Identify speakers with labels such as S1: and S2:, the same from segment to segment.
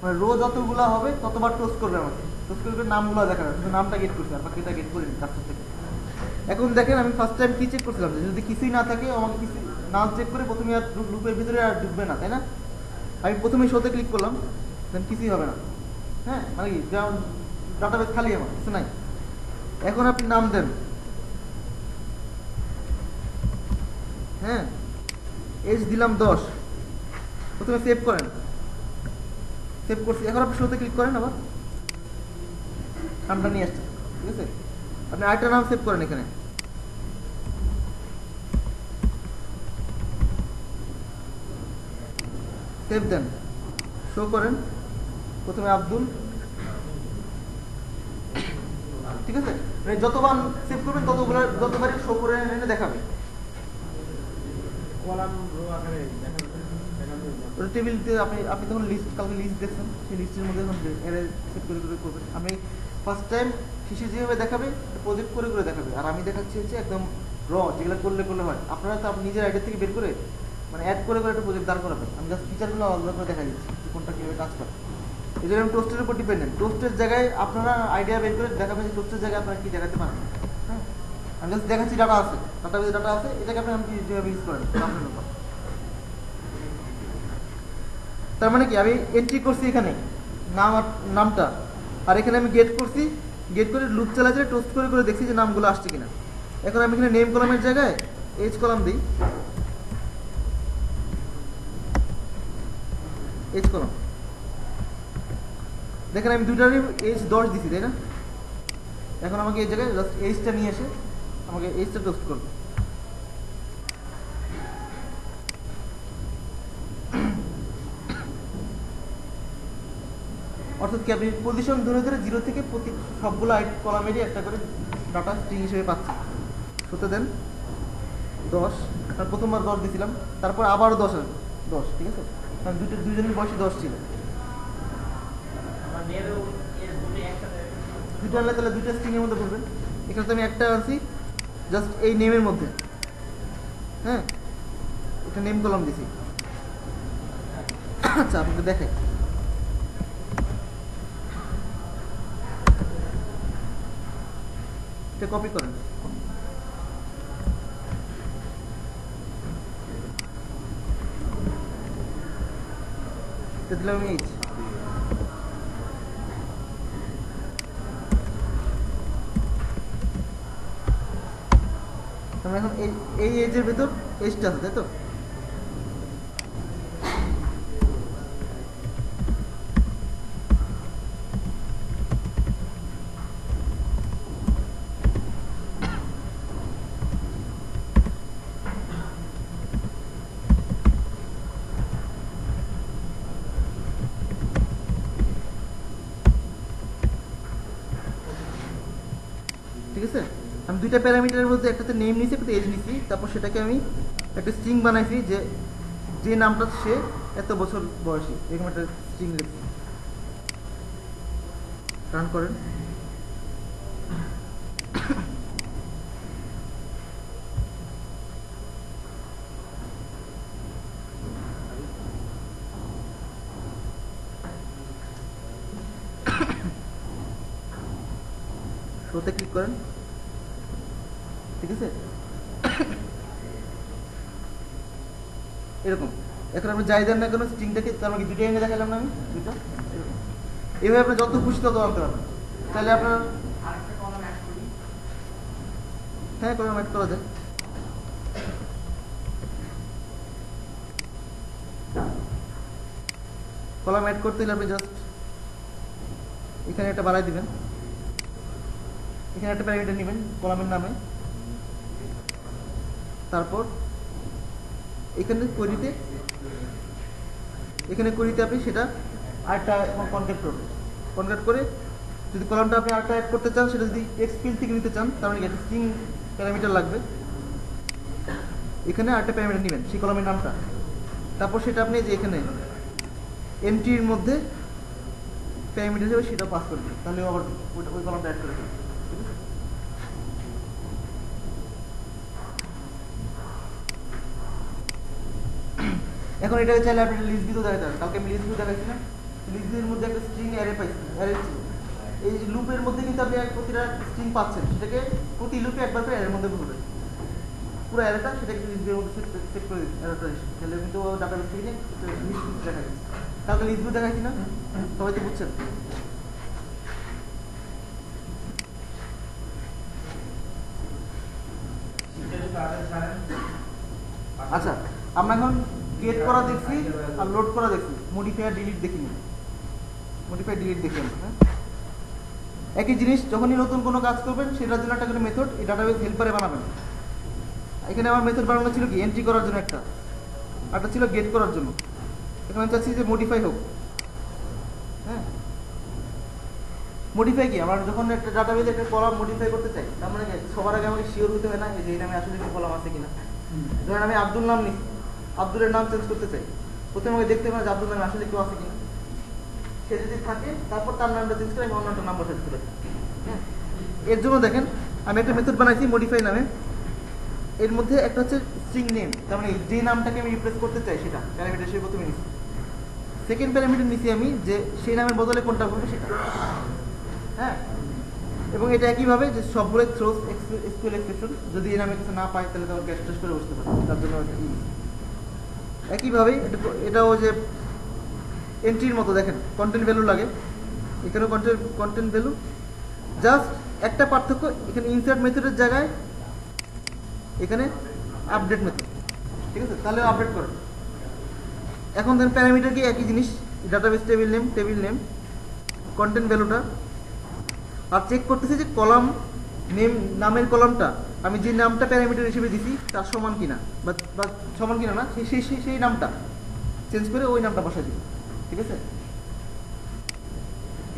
S1: মানে রো যতগুলো হবে ততবার টোস্ট করবে আমাকে, টোস্ট করে নামগুলো দেখাবে, শুধু নামটা গেট করছি আর বাকিটা গেট করিনি কাস্টম থেকে। এখন দেখেন আমি ফার্স্ট টাইম কি চেক করছিলাম, যে যদি কিছুই না থাকে আমাকে কিছু নাম চেক করে প্রথমে আর লুপের ভিতরে আর ঢুকবে না, তাই না? আমি প্রথমে শোতে ক্লিক করলাম, দেন কিছুই হবে না। হ্যাঁ, মানে কি যেমন ডাটাবেস খালি, আমার কিছু নাই। এখন আপনি নাম দেন, হ্যাঁ, এজ দিলাম 10, প্রথমে সেভ করেন, সেভ করছি। এখন আপনি শোতে ক্লিক করেন, আবার নামটা নিয়ে আসছে, ঠিক আছে? আপনি আরেকটা নাম সেভ করেন, এখানে সেভ দেন, শো করেন, প্রথমে আব্দুল, ঠিক আছে? মানে যতবার সেভ করবেন যতবারই শো করে এনে দেখাবে। টেবিলতে আপনি তখন কালকে লিস্ট দেখছেন, সেই লিস্টের মধ্যে এখন এর সেট করে করবেন। আমি ফার্স্ট টাইম শিশু যেভাবে দেখাবে প্রজেক্ট করে দেখাবে, আর আমি দেখাচ্ছি হচ্ছে একদম র, যেগুলো করলে হয়। আপনারা তো আপনি নিজের আইডিয়া থেকে বের করে মানে অ্যাড করে একটা প্রজেক্ট দাঁড় করাবেন। আমি জাস্ট ফিচারগুলো আলাদা করে দেখা দিচ্ছি কোনটা কীভাবে কাজ করে। এই জন্য আমি টোস্টের উপর ডিপেন্ডেন্ট। টোস্টের জায়গায় আপনারা আইডিয়া বের করে দেখাবেন যে টোস্টের জায়গায় আপনারা কী দেখাতে পারেন। হ্যাঁ, আমি জাস্ট দেখাচ্ছি ডাটা আছে, ডাটা আছে, এটাকে আপনি যেভাবে ইউজ করেন আপনার ব্যাপার। তার মানে কি আমি এন্ট্রি করছি এখানে নামটা, আর এখানে আমি গেট করছি, গেট করে লুপ চালাতে টোস্ট করে দেখছি যে নামগুলো আসছে কিনা। এখন আমি এখানে নেম কলামের জায়গায় এজ কলাম দিই, এজ কলাম, দেখেন আমি দুইটারই এজ 10 দিছি, তাই না? এখন আমাকে এই জায়গায় জাস্ট এজটা নিয়ে এসে আমাকে এজটা টোস্ট করবে। অর্থাৎ কি আপনি পজিশন ধরে 0 থেকে প্রতি সবগুলো কলামেরই একটা করে ডাটা স্ট্রিং হিসেবে পাচ্ছেন। হতে দেন 10, আর প্রথমবার 10 দিয়েছিলাম, তারপর আবারও 10 আসবে, 10, ঠিক আছে? কারণ দুজনের বয়সে 10 ছিল। দুটো আনলে তাহলে দুইটা স্ট্রিংয়ের মধ্যে বলবেন। এখানে তো আমি একটা আনছি জাস্ট এই নেমের মধ্যে, হ্যাঁ, একটা নেম কলাম দিছি। আচ্ছা, আপনাকে দেখে এটা কপি করেন, এটা দিলাম আমি এইচ। আমরা এখন এই এজের ভেতর এজটা আছে, তাই তো? ঠিক আছে, আমি দুইটা প্যারামিটারের মধ্যে একটাতে নেম নিছি, একটাতে এজ নিছি, তারপর সেটাকে আমি একটা স্ট্রিং বানাইছি যে নামটা সে এত বছর বয়সী, এরকম একটা স্ট্রিং লিখছি। রান করেন, শোতে ক্লিক করেন, ঠিক আছে? এরকম এখন আপনি যাই দেন না কেন স্ট্রিংটাকে, তার মানে দুটো এনে দেখালাম না আমি দুটো, এইভাবে আপনি যত খুশি তত আনতে পারবেন। তাহলে আপনার হ্যাঁ কলাম অ্যাড করা যায়। কলাম অ্যাড করতে হলে আপনি জাস্ট এখানে একটা বাড়াই দিবেন, এখানে একটা প্যারামিটার নেবেন কলামের নামে, তারপর এখানে কোয়েরিতে আপনি সেটা আরেকটা কনক্যাট করবেন। কনক্যাট করে যদি কলামটা আপনি আরেকটা অ্যাড করতে চান, সেটা যদি টেক্সট ফিল্ড থেকে নিতে চান, তার মানে একটা স্ট্রিং প্যারামিটার লাগবে। এখানে আরেকটা প্যারামিটার নেবেন সেই কলামের নামটা, তারপর সেটা আপনি যে এখানে এন্ট্রির মধ্যে প্যারামিটার হিসেবে সেটা পাস করবেন, তাহলে আবার ওই কলামটা অ্যাড করে দেবেন। এখন এটা চাইলে আপনি লিস্ট ভিউ দেখাতে পারেন। কালকে আমি লিস্ট ভিউ দেখাচ্ছি না, লিস্টের মধ্যে একটা স্ট্রিং অ্যারে পাইছি, অ্যারে ছিল। এই লুপের মধ্যে কিন্তু আপনি প্রতিটা স্ট্রিং পাচ্ছেন, সেটাকে প্রতি লুপে একবার করে অ্যারের মধ্যে ভরবেন পুরো অ্যারেটা, সেটাকে লিস্টের মধ্যে সেট করে দিন অ্যারেটা এসে, তাহলে কিন্তু ডাটাবেস থেকে লিস্ট দেখা যাচ্ছে। তাহলে লিস্টগুলো দেখাইছি না, সবাই তো বুঝছেন। আচ্ছা, আমরা এখন গেট করা দেখছি আর লোড করা দেখছি, মডিফায়ার ডিলিট দেখিনি। মডিফাই ডিলিট দেখি আমরা, হ্যাঁ। একই জিনিস যখনই নতুন কোনো কাজ করবেন সেটার জন্য একটা করে মেথড এই ডাটাবেস হেল্পারে বানাবেন। এখানে আমার মেথড বানানো ছিল কি এন্ট্রি করার জন্য একটা, একটা ছিল গেট করার জন্য। এখানে চাচ্ছি যে মডিফাই হোক, হ্যাঁ। মডিফাই কি, আমরা যখন একটা ডাটাবেসে একটা কলাম মডিফাই করতে চাই, তার মানে সবার আগে আমাকে শিওর হতে হয় না যে এই নামে আসলে কোনো কলাম আছে কিনা। ধরেন আমি আব্দুল নাম নিচ্ছি, আব্দুলের নাম চেঞ্জ করতে চাই, প্রথমে আমাকে দেখতে হবে যে আব্দুল নামে আসলে কেউ আছে কিনা। সে যদি থাকে তারপর তার নামটা চেঞ্জ করে আমি অন্য একটা নাম বসাতে চলে যাই, হ্যাঁ। এর জন্য দেখেন আমি একটা মেথড বানাইছি মডিফাই নামে। এর মধ্যে একটা হচ্ছে স্ট্রিং নেম, তার মানে যে নামটাকে আমি রিপ্লেস করতে চাই সেটা প্যারামিটার হিসেবে প্রথমে নিচ্ছি। সেকেন্ড প্যারামিটার নিচ্ছি আমি যে সেই নামের বদলে কোনটা বলবে সেটা, হ্যাঁ। এবং এটা একইভাবে যে সবগুলো থ্রোস এসকিউএল এক্সপ্রেশন, যদি এই নামে কিছু না পাই তাহলে তখন ক্যাশ ট্যাশ করে বসতে পারি, তার জন্য একইভাবে এটাও যে এন্ট্রির মতো দেখেন কন্টেন্ট ভ্যালু লাগে, এখানেও কন্টেন্ট ভ্যালু। জাস্ট একটা পার্থক্য, এখানে ইনসার্ট মেথডের জায়গায় এখানে আপডেট মেথড, ঠিক আছে, তাহলে আপডেট করে। এখন দেন প্যারামিটার কি একই জিনিস, ডাটাবেস টেবিল নেম কন্টেন্ট ভ্যালুটা, আর চেক করতেছি যে কলাম নেম নামের কলামটা আমি যে নামটা প্যারামিটার হিসেবে দিছি তার সমান কিনা, বা সমান কিনা না, সেই নামটা চেঞ্জ করে ওই নামটা বসাই দিব, ঠিক আছে।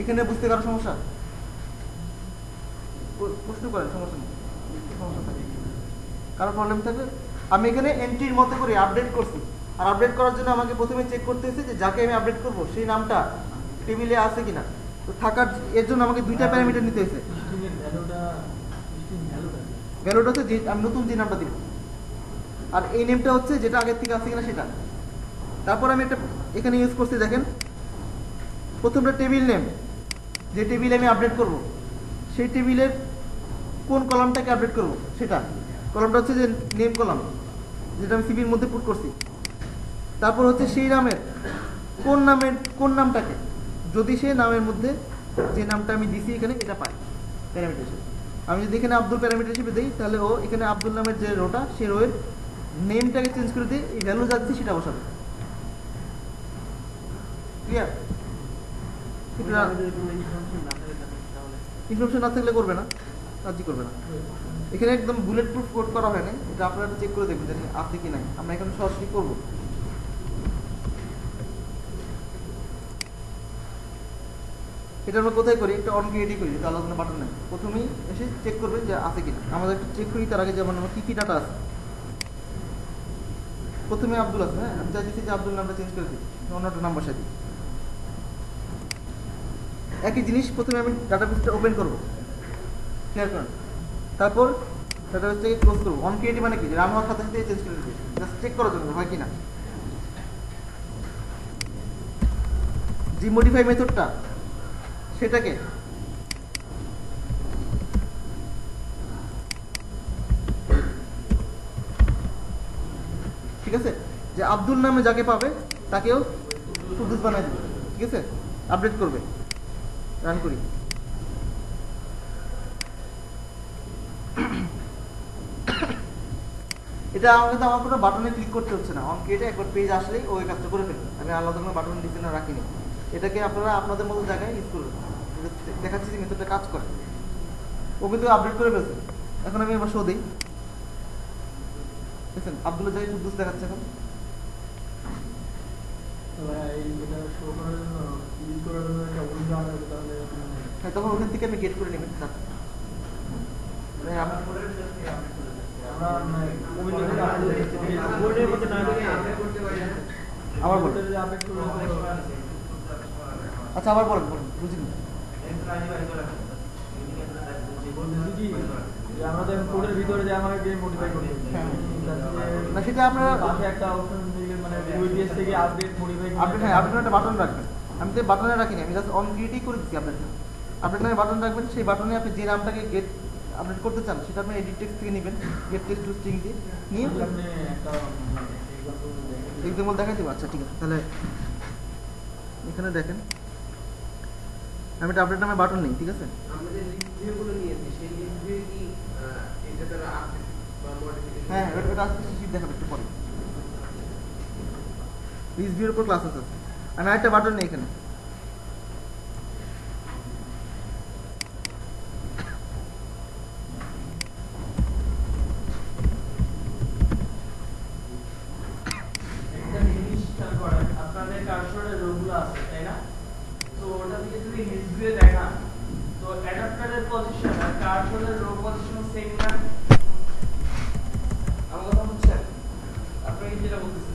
S1: এখানে বুঝতে কারো সমস্যা, প্রশ্ন করেন, সমস্যা নেই, সমস্যা থাকে, কারো প্রবলেম থাকবে। আমি এখানে এন্ট্রির মতো করে আপডেট করছি, আর আপডেট করার জন্য আমাকে প্রথমে চেক করতে হচ্ছে যে যাকে আমি আপডেট করবো সেই নামটা টেবিলে আছে কিনা। তো থাকার এর জন্য আমাকে দুইটা প্যারামিটার নিতে হয়েছে। ভ্যালুটা হচ্ছে যে আমি নতুন যে নামটা দিব, আর এই নেমটা হচ্ছে যেটা আগের থেকে আছে কিনা সেটা। তারপর আমি একটা এখানে ইউজ করছি, দেখেন প্রথমটা টেবিল নেম, যে টেবিলে আমি আপডেট করব সেই টেবিলের কোন কলামটাকে আপডেট করব সেটা, কলামটা হচ্ছে যে নেম কলাম যেটা আমি সিভির মধ্যে পুট করছি। তারপর হচ্ছে সেই নামের কোন নামটাকে, যদি সেই নামের মধ্যে যে নামটা আমি দিছি এখানে এটা পাই প্যারামিটার হিসেবে। আমি যদি এখানে আব্দুল প্যারামিটার হিসেবে দিই তাহলে ও এখানে আব্দুল নামের যে রোটা সেই রোয়ের নেমটাকে চেঞ্জ করে দিয়ে এই ভ্যালু যাচ্ছি সেটা বসাবে। ক্লিয়ার? ইনফরমেশন না থাকলে করবে না, কাজই করবে না। এখানে একদম বুলেট প্রুফ কোড করা হয় না, এটা আপনারা চেক করে দেখবেন যে আছে কি নাই। আমরা এখানে সরাসরি করবো। এটা আমরা কোথায় করি, একটা অন ক্রিয়েটই করি, এটা আলাদা বাটন নেই। প্রথমেই এসে চেক করবেন যে আছে কিনা। আমাদের একটু চেক করি তার আগে, যেমন আমার কী কী ডাটা আছে। প্রথমে আব্দুল আছে, হ্যাঁ, আমি চাইছি যে আব্দুল নামটা চেঞ্জ করে দিই, অন্য একটা নাম বসাই দিই। একই জিনিস প্রথমে আমি ডাটাবেসটা ওপেন করবো, ক্লিয়ার করেন। তারপর ডাটাবেসটাকে ক্লোজ করবো। অন ক্রিয়েটিভ মানে কি, রান হওয়ার সাথে সাথে চেঞ্জ করে দিই, জাস্ট চেক করার জন্য হয় কিনা। যে মডিফাই মেথডটা সেটাকে ঠিক আছে, যে আব্দুল নামে যাকে পাবে তাকেও কুদ্দুস বানাই দেবে, ঠিক আছে, আপডেট করবে। রান করি। এটা আমাকে তো আমার কোনো বাটনে ক্লিক করতে হচ্ছে না, অন ক্রিয়েটে একবার পেজ আসলেই ওই কাজটা করে ফেলবে। আমি আলাদা কোনো বাটন দিচ্ছি না, রাখিনি। এটাকে আপনারা আপনাদের মতো জায়গায় ইউজ করবেন। দেখাচ্ছি যে মেথডটা কাজ করে। ও কিন্তু আপডেট করে ফেলছে। এখন আমি আবার শো দিই, দেখছেন আব্দুলের জায়গায় কুদ্দুস দেখাচ্ছে। এখন হ্যাঁ, তখন ওখান থেকে আমি গেট করে নেবেন। আবার বলেন, আচ্ছা আবার বলেন, বুঝিনি।
S2: আমাদের কোডের ভিতরে যে আমাকে মডিফাই করতে
S1: না, সেটা আপনারা
S2: পাশে একটা অপশন দিলে, মানে ওয়েবএস থেকে আপডেট মডিফাই
S1: আপডেট, হ্যাঁ আপডেট একটা বাটন রাখবেন। আমি তো বাটনে রাখিনি, আমি জাস্ট অন ক্রিয়েটই করে দিচ্ছি আপডেট। আপডেট নামে বাটন রাখবেন, সেই বাটনে আপনি যে নামটাকে গেট আপডেট করতে চান সেটা আপনি এডিট টেক্সট থেকে নেবেন, গেট টেক্সট টু স্ট্রিং দিয়ে নিয়ে
S2: আপনি একটা
S1: এক্সাম্পল দেখাই দেবো। আচ্ছা ঠিক আছে, তাহলে এখানে দেখেন আমি একটা আপডেট নামে বাটন নেই, ঠিক আছে?
S3: আমরা যে লিস্ট ভিউগুলো নিয়েছি সেই লিস্ট ভিউ কি এটা দ্বারা আপডেট বা মডিফিকেশন?
S1: হ্যাঁ, এটা আজকে শিট দেখাবো একটু পরে। লিস্ট ভিউর উপর ক্লাস আছে, আমি আরেকটা বাটন নেই এখানে।
S4: আপনাদের কার্সরের রোগুলো আছে তাই না? তো ওটা থেকে যদি লিস্ট ভিউ দেখান তো অ্যাডাপ্টারের পজিশন আর কার্সরের রো পজিশন সেম না? আমার কথা বুঝছেন? আপনাকে যেটা বলতেছি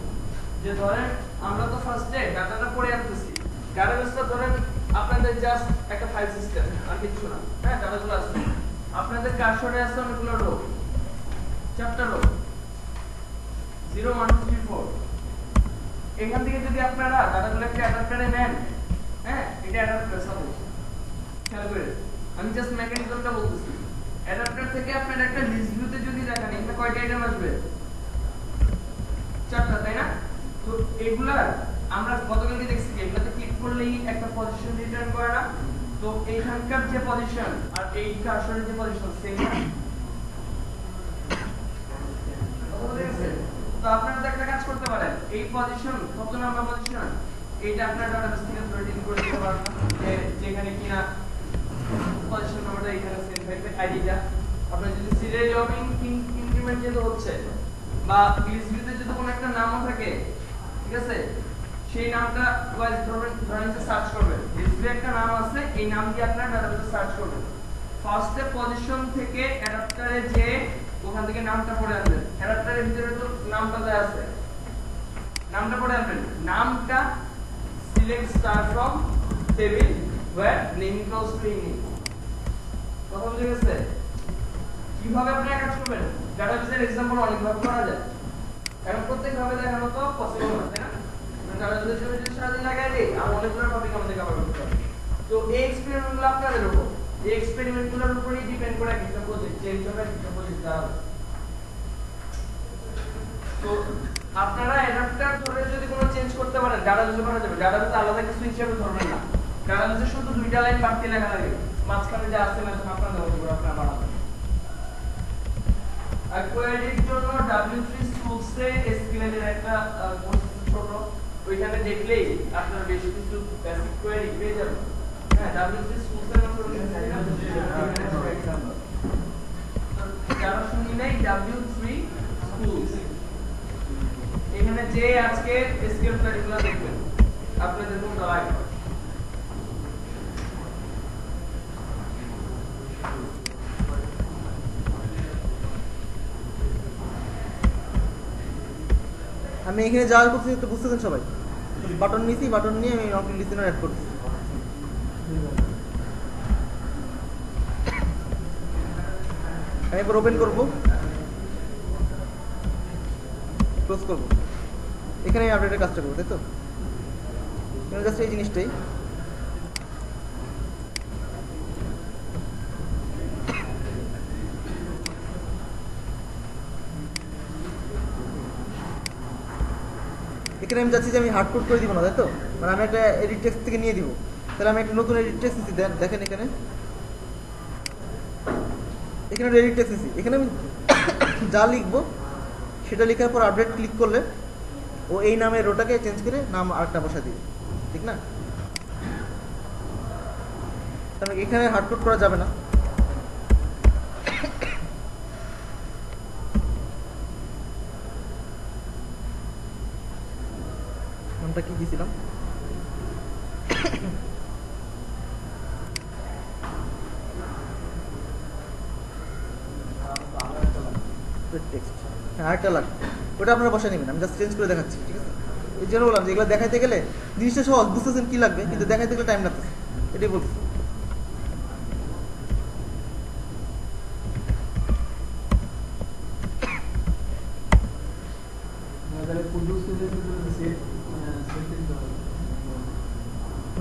S4: যে ধরেন আমরা তো ফার্স্টে ডাটাটা পড়ে আনতেছি, ডাটাবেসটা ধরেন আপনাদের জাস্ট একটা ফাইল সিস্টেম আর কিছু না। হ্যাঁ, ডাটাগুলো আছে, আপনাদের কার্সরে আছে অনেকগুলো রো, 4টা রো, 0 1 2 3 4। এখান থেকে যদি আপনারা ডাটাগুলো একটা অ্যাডাপ্টারে নেন, হ্যাঁ, এটা অ্যাডাপ্টার সাপোজ খেয়াল করে আমি জাস্ট মেকানিজমটা বলতেছি। অ্যাডাপ্টার থেকে আপনারা একটা লিস্ট ভিউতে যদি দেখেন এখানে কয়টা আইটেম আসবে? 4টা, তাই না? তো এগুলা আমরা গতকালকে দেখছি এগুলাতে ক্লিক করলেই একটা পজিশন রিটার্ন করে না? তো এইখানকার যে পজিশন আর এই কার্সরের যে পজিশন সেম না? তো আপনারা তো একটা কাজ করতে পারেন, এই পজিশন কত নাম্বার পজিশন এইটা আপনার ডাটাবেস থেকে ধরে ডিল করে দিতে পারবেন যে যেখানে কিনা পজিশন নাম্বারটা এখানে সেম থাকবে, আইডিটা আপনার যদি সিরিয়াল জব ইনক্রিমেন্ট যেটা হচ্ছে বা লিস্ট ভিউতে যদি কোনো একটা নামও থাকে, ঠিক আছে, সেই নামটা ওয়াইজ ধরেন যে সার্চ করবেন, লিস্ট ভিউ একটা নাম আছে, এই নাম দিয়ে আপনার ডাটাবেসে সার্চ করবেন। ফার্স্টে পজিশন থেকে অ্যাডাপ্টারে যে ওখান থেকে নামটা পড়ে আনবেন, অ্যাডাপ্টারের ভিতরে তো নামটা দেয়া আছে, নামটা পড়ে আনবেন, নামটা select star from table where name equals to unique. কথা বুঝে গেছে? কিভাবে আপনারা কাজ করবেন? ডাটাবেসের एग्जांपल অনেক ভাবে করা যায়, এখন প্রত্যেক ভাবে দেখানো তো পসিবল না, তাই না? ডাটাবেসের জন্য যদি সারাদিন লাগাই দেই আর অনেকগুলো টপিক আমাদের কভার করতে হবে। তো এই এক্সপেরিমেন্টগুলো আপনাদের উপর, এই এক্সপেরিমেন্টগুলোর উপরেই ডিপেন্ড করে একটা প্রজেক্ট চেঞ্জ হবে, একটা প্রজেক্ট দেওয়া হবে। তো আপনারা অ্যাডাপ্টার ধরে যদি কোনো চেঞ্জ করতে পারেন ডাটাবেসে করা যাবে, ডাটাবেসে আলাদা কিছু হিসেবে ধরবেন না, ডাটাবেসে শুধু 2টা লাইন বাড়তি লেখা লাগে, মাঝখানে যা আছে না আপনাদের উপর আপনারা বানাবেন। আর কোয়েরির জন্য W3 টুলসে এসকিউএল এর একটা কোর্স ছোট, ওইখানে দেখলেই আপনারা বেশি কিছু বেসিক কোয়েরি পেয়ে যাবেন। হ্যাঁ, W3 টুলসের মতো যারা শুনি নাই W3 টুলস, এখানে যে আজকে এসকিউএল কোয়েরিগুলো দেখবেন আপনাদের কোনটা লাগবে।
S1: আমি এখানে যাওয়ার করছি একটু বুঝতেছেন সবাই? বাটন নিয়েছি, বাটন নিয়ে আমি নট লিসেনার অ্যাড করছি। আমি এবার ওপেন করবো, ক্লোজ করবো, এখানে আমি আপডেটের কাজটা করবো, তাই তো? জাস্ট এই জিনিসটাই এখানে আমি চাচ্ছি যে আমি হার্ড কোড করে দিব না, তাই তো? মানে আমি একটা এডিট টেক্সট থেকে নিয়ে দিব, তাহলে আমি একটা নতুন এডিট টেক্সট নিচ্ছি। দেখেন এখানে এখানে এডিট টেক্সট নিচ্ছি, এখানে আমি যা লিখবো সেটা লেখার পর আপডেট ক্লিক করলে ও এই নামের রোটাকে চেঞ্জ করে নাম আরেকটা বসা দিবে, ঠিক না? তাহলে এখানে হার্ড কোড করা যাবে না। নামটা কি দিয়েছিলাম? টেক্সট, হ্যাঁ আরেকটা লাগবে, ওটা আপনারা বসে নেবেন, আমি জাস্ট চেঞ্জ করে দেখাচ্ছি, ঠিক আছে? এই জন্য বললাম যে এগুলো দেখাইতে গেলে জিনিসটা সহজ, বুঝতেছেন কি লাগবে, কিন্তু দেখাইতে গেলে টাইম লাগতেছে, এটাই বলছি।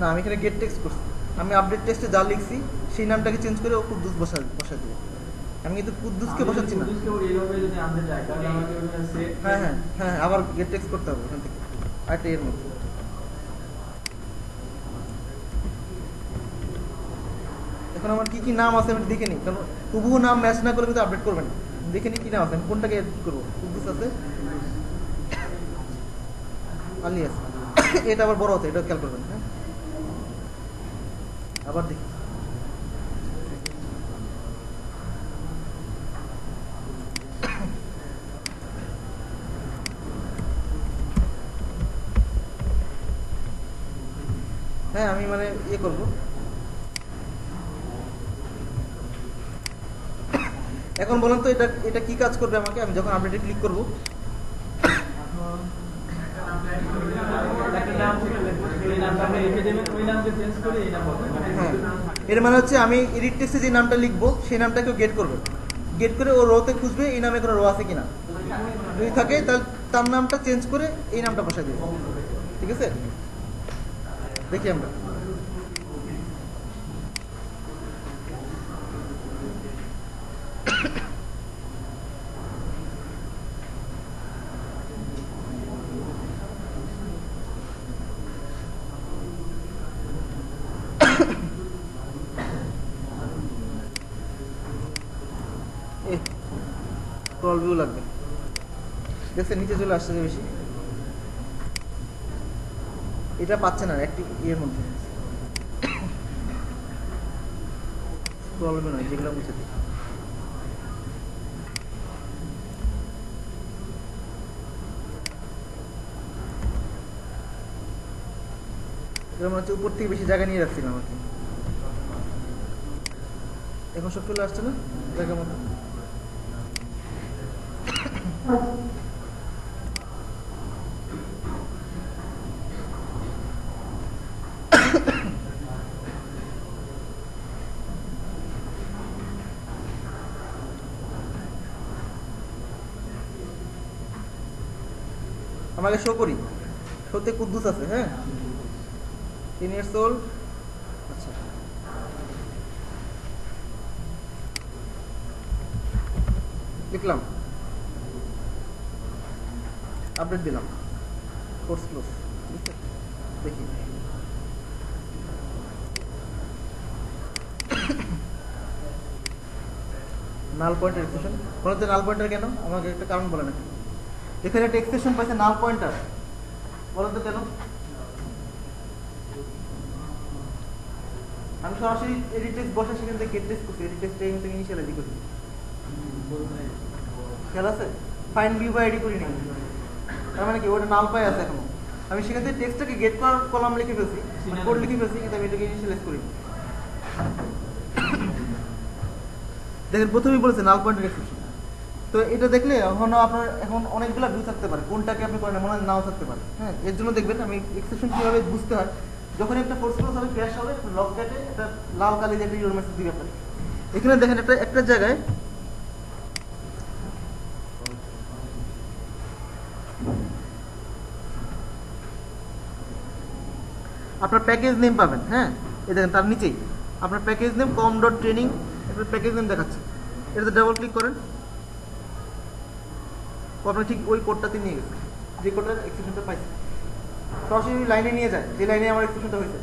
S1: না, আমি এখানে গেট টেক্সট করছি। আমি আপডেট টেক্সটে যা লিখছি সেই নামটাকে চেঞ্জ করে ও কুদ্দুস বসাই দেবো। আমি কিন্তু কুদ্দুসকে বসাচ্ছি না।
S2: কুদ্দুসকে ওর এইভাবে যদি আনতে চাই তাহলে আমাকে ওখানে সেট
S1: হ্যাঁ হ্যাঁ হ্যাঁ, আবার গেট টেক্সট করতে হবে ওখান থেকে আরেকটা এর মধ্যে। এখন আমার কি কি নাম আছে আমি দেখে নিই, কারণ হুবহু নাম ম্যাচ না করে কিন্তু আপডেট করবেন না। দেখে নিই কি নাম আছে, আমি কোনটাকে এড করবো। কুদ্দুস আছে, আলী আছে, এটা আবার বড় হচ্ছে, এটা খেয়াল করবেন। হ্যাঁ, আবার দেখি। হ্যাঁ, আমি মানে ইয়ে করবো। এখন বলেন তো এটা এটা কি কাজ করবে আমাকে, আমি যখন আপডেটে ক্লিক করবো?
S2: একটা নাম থেকে এই নামটা আপনি লিখে দেবেন, ওই নামকে চেঞ্জ করে এই নাম বলবেন।
S1: হ্যাঁ, এর মানে হচ্ছে আমি এডিট টেক্সটে যে নামটা লিখবো সেই নামটাকেও গেট করবে। গেট করে ও রোতে খুঁজবে এই নামে কোনো রো আছে কিনা, যদি থাকে তাহলে তার নামটা চেঞ্জ করে এই নামটা বসাই দেবে। ঠিক আছে, দেখি আমরা। স্ক্রল ভিউ লাগবে, দেখছেন নিচে চলে আসছে যে বেশি। এটা পাচ্ছে না একটি ইয়ের মধ্যে, স্ক্রল ভিউ নয়, যেগুলো মুছে দিই। এটা মনে হচ্ছে উপর থেকে বেশি জায়গা নিয়ে রাখছিলাম আর কি। এখন সব চলে আসছে না জায়গার মতো। আমাকে শো করি, শোতে কুদ্দুস আছে। হ্যাঁ, 10 years old। আচ্ছা, লিখলাম, আপডেট দিলাম, কোর্স ক্লোজ। দেখি নাল পয়েন্টার এক্সেশন। বলতে নাল পয়েন্টার কেন, আমাকে একটা কারণ বলে না। এখানে একটা এক্সেশন পাইছে নাল পয়েন্টার, বলেন তো কেন? আমি সরাসরি এডিট টেক্সট বসে সেখান থেকে গেট টেক্সট করছি, এডিট টেক্সট এই মতো ইনিশিয়ালাইজ করি। খেয়াল আছে, ফাইন্ড ভিউ বা এডি করি নি, তার মানে কি ওটা নাল পাই আছে এখনো। আমি সেখান থেকে টেক্সটটাকে গেট করার কলাম লিখে ফেলছি, কোড লিখে ফেলছি, কিন্তু আমি এটাকে ইনিশিয়ালাইজ করি। দেখেন প্রথমেই বলেছে নাল পয়েন্টার এক্সেপশন। তো এটা দেখলে আপনার এখন অনেকগুলো ভিউ থাকতে পারে, কোনটাকে আপনি করেন মনে নাও থাকতে পারে। হ্যাঁ, এর জন্য দেখবেন আমি এক্সেপশন কিভাবে বুঝতে হয়। যখন একটা ফোর্স ক্লোজ হবে, ক্র্যাশ হবে, লক গেটে একটা লাল কালি দিয়ে একটা ইউর মেসেজ দিবে আপনাকে। এখানে দেখেন একটা জায়গায় আপনার প্যাকেজ নেম পাবেন। হ্যাঁ, এই দেখেন তার নিচেই আপনার প্যাকেজ নেম com.training একটা প্যাকেজ নেম দেখাচ্ছে। এটাতে ডাবল ক্লিক করেন, আপনার ঠিক ওই কোডটাতে নিয়ে গেছে, যে কোডটার এক্সেপশনটা পাইছে। সরাসরি লাইনে নিয়ে যায়, যে লাইনে আমার এক্সেপশনটা হয়েছে।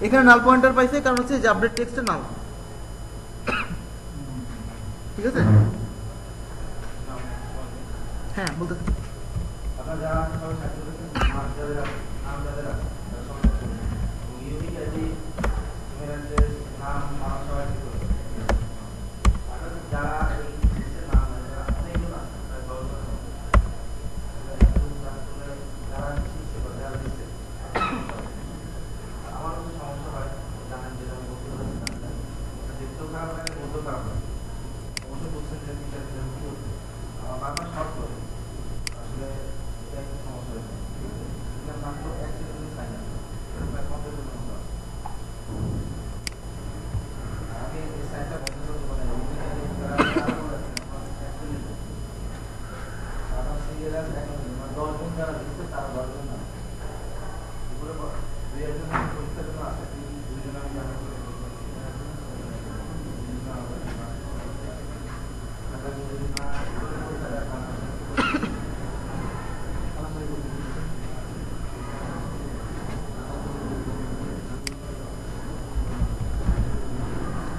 S1: এখানে নাল পয়েন্টার পাইছে, কারণ হচ্ছে যে আপডেট টেক্সটে নাল। ঠিক আছে, হ্যাঁ বলতে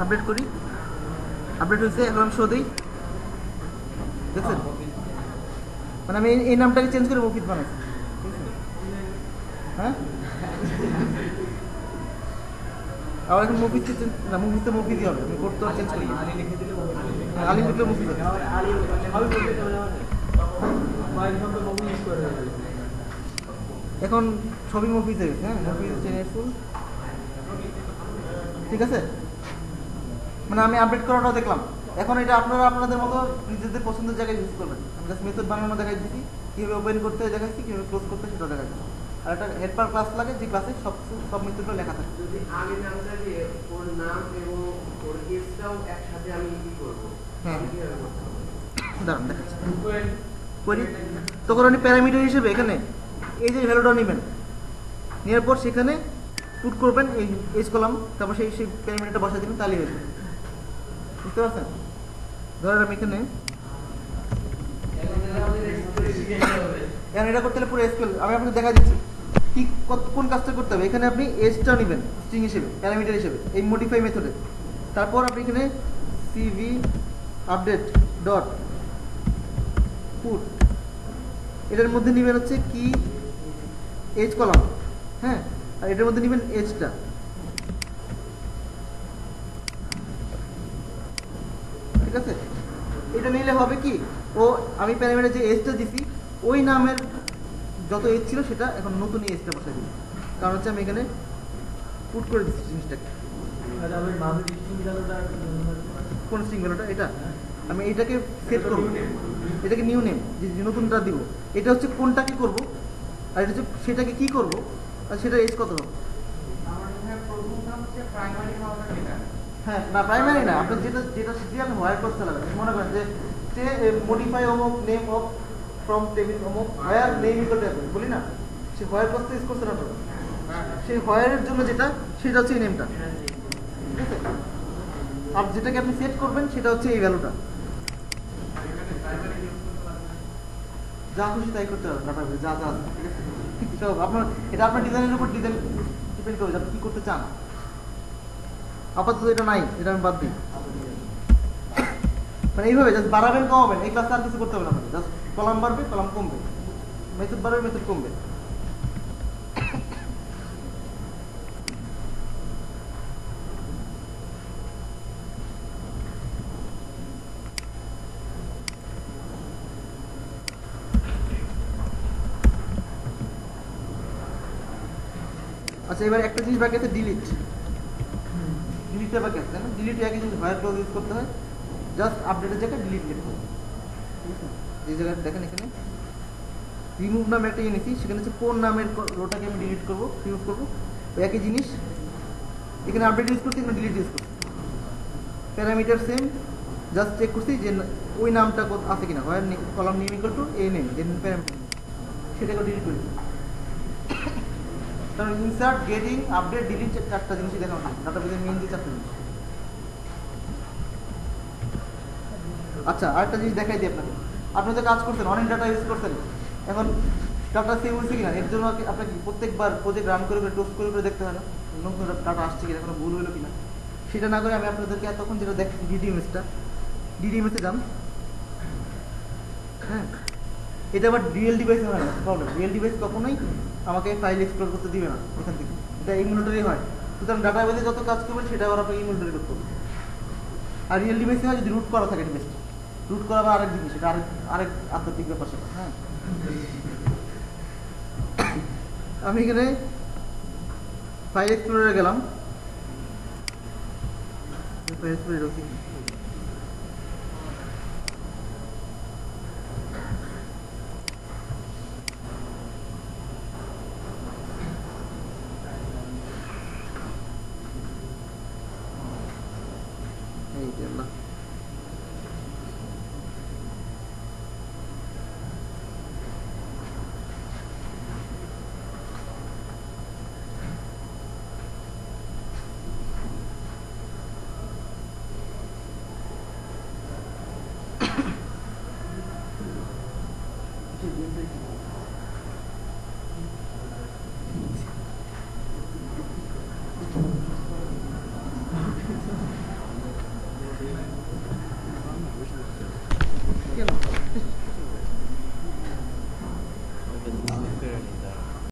S1: আপডেট করি, আপডেট হয়েছে। এখন আমি শো দিই, দেখছেন? মানে আমি এই নামটাকে চেঞ্জ করে মফিজ বানাইছি, হ্যাঁ। আবার এখন মফিজকে চেঞ্জ না, মফিজ তো মফিজই হবে, আমি কোড তো চেঞ্জ করি।
S2: আলী লিখে দিলে
S1: আলী লিখলে মফিজ হবে।
S2: আলী আমি বলতে চাই না মাইক নম্বর কম ইউজ করে দেবে।
S1: এখন ছবি মফিজ হয়ে গেছে, হ্যাঁ, মফিজ জেনারেটফুল, ঠিক আছে। মানে আমি আপডেট করাটাও দেখলাম। এখন এটা আপনারা আপনাদের মতো নিজেদের পছন্দের জায়গায় ইউজ করবেন। আমি জাস্ট মেথড বানানো দেখাই দিচ্ছি, কীভাবে ওপেন করতে হয় দেখাচ্ছি, কীভাবে ক্লোজ করতে হয় সেটা দেখাচ্ছি। আর একটা হেল্পার ক্লাস লাগে, যে ক্লাসে সব মেথডগুলো লেখা থাকে।
S3: যদি আগে নামটা দিয়ে ওর নাম এবং ওর এজটাও একসাথে আমি কি করবো?
S1: হ্যাঁ।
S3: আমি কিভাবে করতে হবে?
S1: দাঁড়ান দেখাচ্ছি করি। তখন আপনি প্যারামিটার হিসেবে এখানে এই যে ভ্যালুটা নেবেন, নেওয়ার পর সেখানে পুট করবেন এই এজ কলাম, তারপর সেই প্যারামিটারটা বসাই দেবেন, তাহলেই হয়ে যাবে। বুঝতে পারছেন? ধরেন আমি এখানে এটা করতে হলে পুরো এসকিউএল আমি আপনাকে দেখা দিচ্ছি কি কোন কাজটা করতে হবে। এখানে আপনি এজটা নেবেন স্ট্রিং হিসেবে, প্যারামিটার হিসেবে, এই মডিফাই মেথডে। তারপর আপনি এখানে সিভি আপডেট ডট পুট, এটার মধ্যে নেবেন হচ্ছে কি এজ কলাম, হ্যাঁ, আর এটার মধ্যে নেবেন এজটা। ঠিক আছে, এটা নিলে হবে কি, ও আমি প্যারামিটারে যে এজটা দিছি ওই নামের যত এজ ছিল সেটা এখন নতুন এজটা বসাই দিই, কারণ হচ্ছে আমি এখানে পুট করে দিচ্ছি জিনিসটাকে।
S2: আচ্ছা আমি মাঝে স্ট্রিং ভ্যালুটা
S1: কোন স্ট্রিং ভ্যালুটা? এটা আমি এটাকে সেট করব, এটাকে নিউ নেম, যে নতুনটা দিব। এটা হচ্ছে কোনটাকে করব, আর এটা হচ্ছে সেটাকে কি করব, আর সেটা এজ কত হবে। হ্যাঁ, না প্রাইমারি না, আপনি যেটা দিয়ে আপনি হোয়ার করতে লাগবে। মনে করেন যে মডিফাই অমুক নেম অফ ফ্রম টেবিল অমুক হোয়ার নেম ইকুয়াল টু বলি না, সে হোয়ার করতে ইউজ করছে না তো, সেই হোয়ারের জন্য যেটা সেটা হচ্ছে এই নেমটা, ঠিক আছে। আর যেটাকে আপনি সেট করবেন সেটা হচ্ছে এই ভ্যালুটা। যা খুশি তাই করতে হবে, ডাটা যা যা আছে, ঠিক আছে। সব আপনার এটা আপনার ডিজাইনের উপর ডিপেন্ড করবে আপনি কি করতে চান। আপাতত এটা নাই, এটা আমি বাদ দিই। মানে এইভাবে জাস্ট বাড়াবেন কমাবেন, এই ক্লাসে আর কিছু করতে হবে না, জাস্ট কলাম বাড়বে কলাম কমবে, মেথড বাড়বে মেথড কমবে। আচ্ছা, এবার একটা জিনিস বাকি আছে, ডিলিটটা বাকি আছে, তাই না? ডিলিট একই জিনিস, হোয়ার ক্লজ ইউজ করতে হয়, জাস্ট আপডেটের জায়গায় ডিলিট লিখতে হবে। এই জায়গায় দেখেন এখানে রিমুভ নামে একটা ইয়ে নিচ্ছি, সেখানে হচ্ছে কোন নামের রোটাকে আমি ডিলিট করবো, রিমুভ করবো, ওই একই জিনিস এখানে আপডেট ইউজ করছি, এখানে ডিলিট ইউজ করছি। প্যারামিটার সেম, জাস্ট চেক করছি যে ওই নামটা আছে কিনা, হোয়ার কলাম নেম ইকুয়াল টু এই নেম, দেন প্যারামিটার সেটাকে ডিলিট করি। কারণ ইনসার্ট, গেটিং, আপডেট, ডিলিট চারটা জিনিসই দেখা হয়, ডাটাবেসে মেইন যে চারটা জিনিস। আচ্ছা, আরেকটা জিনিস দেখাই দিই আপনাকে। আপনি তো কাজ করছেন, অনেক ডাটা ইউজ করছেন, এখন ডাটা সেভ হয়েছে কিনা এর জন্য আপনাকে প্রত্যেকবার প্রজেক্ট রান করে টোস্ট করে দেখতে হয় না, নতুন ডাটা আসছে কিনা, কোনো ভুল হলো কিনা। সেটা না করে আমি আপনাদেরকে এতক্ষণ যেটা দেখছি ডিডিএমএসে যান, হ্যাঁ। এটা আবার রিয়েল ডিভাইসে হয় না, প্রবলেম। রিয়েল ডিভাইস কখনোই আমাকে ফাইল এক্সপ্লোর করতে দিবে না এখান থেকে, এটা ইমুলেটরই হয়। সুতরাং ডাটাবেসে যত কাজ করবেন সেটা আবার আপনাকে ইমুলেটরে করতে হবে। আর রিয়েল ডিভাইসে হয় যদি রুট করা থাকে ডিভাইসটা, রুট করা বা আরেক জিনিস, এটা আরেক আধ্যাত্মিক ব্যাপার সেটা, হ্যাঁ। আমি এখানে ফাইল এক্সপ্লোরে গেলাম, ফাইল এক্সপ্লোরে ঢুকি, এই যে আল্লাহ।